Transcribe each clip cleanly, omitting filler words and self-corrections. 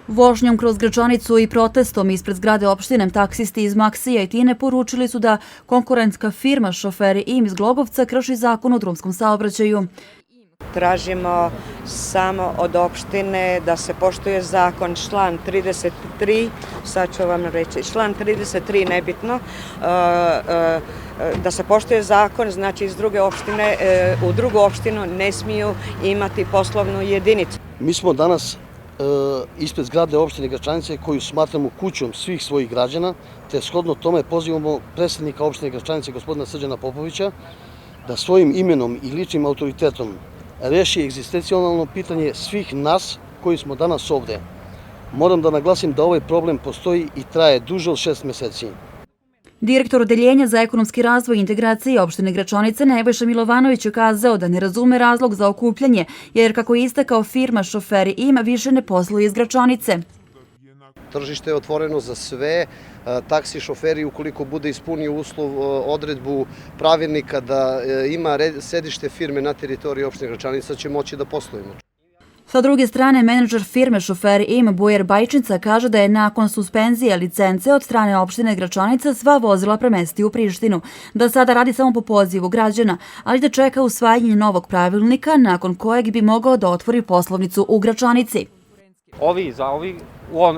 Vožnjom kroz Gračanicu i protestom ispred zgrade opštine taksisti iz Maksija i Tine poručili su da konkurentska firma Šoferi IM iz Glogovca krši zakon o drumskom saobraćaju. Tražimo samo od opštine da se poštuje zakon član 33, sad ću vam reći, član 33 nebitno, da se poštuje zakon, znači iz druge opštine, u drugu opštinu ne smiju imati poslovnu jedinicu. Mi smo danas ispred zgrade opštine Gračanice koju smatramo kućom svih svojih građana, te shodno tome pozivamo predsjednika opštine Gračanice gospodina Srđana Popovića da svojim imenom i ličnim autoritetom reši egzistencionalno pitanje svih nas koji smo danas ovde. Moram da naglasim da ovaj problem postoji i traje duže od 6 meseci. Direktor Odeljenja za ekonomski razvoj i integracije opštine Gračanice Nebojša Milovanović je kazao da ne razume razlog za okupljanje, jer kako je istakao firma Šoferi IM više ne posluje iz Gračanice. Tržište je otvoreno za sve, taksi šoferi ukoliko bude ispunio uslov odredbu pravilnika da ima sedište firme na teritoriji opštine Gračanica će moći da poslujemo. Sa druge strane, menadžer firme Šoferi IM Bojer Bajčinca kaže da je nakon suspenzije licence od strane opštine Gračanica sva vozila premesti u Prištinu, da sada radi samo po pozivu građana, ali da čeka usvajanje novog pravilnika nakon kojeg bi mogao da otvori poslovnicu u Gračanici. Ovi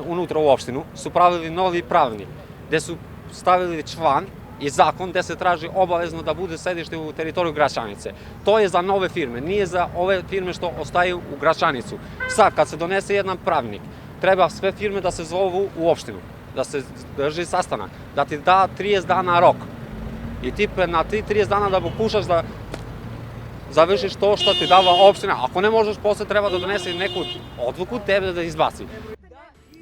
unutra u opštinu su pravili novi pravilnik gde su stavili član i zakon gde se traži obavezno da bude sedište u teritoriju Gračanice. To je za nove firme, nije za ove firme što ostaju u Gračanicu. Sad, kad se donese jedan pravilnik, treba sve firme da se zovu u opštinu, da se drži sastanak, da ti da 30 dana rok. I ti na 30 dana da pokušaš da završiš to što ti dava opština. Ako ne možeš, posle treba da donese neku odluku tebe da izbaci.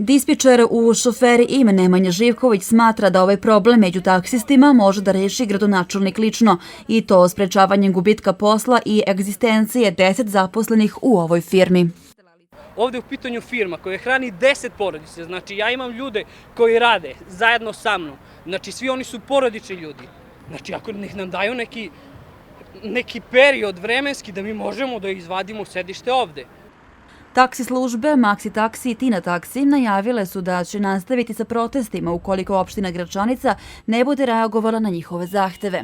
Dispečer u Šoferi IM Nemanja Živković smatra da ovaj problem među taksistima može da reši gradonačelnik lično i to sprečavanjem gubitka posla i egzistencije 10 zaposlenih u ovoj firmi. Ovde je u pitanju firma koja hrani 10 porodice, znači ja imam ljude koji rade zajedno sa mnom, znači svi oni su porodični ljudi. Znači ako nam daju neki period vremenski da mi možemo da izvadimo sedište ovde. Taksi službe, Maksi taksi i Tina taksi najavile su da će nastaviti sa protestima ukoliko opština Gračanica ne bude reagovala na njihove zahteve.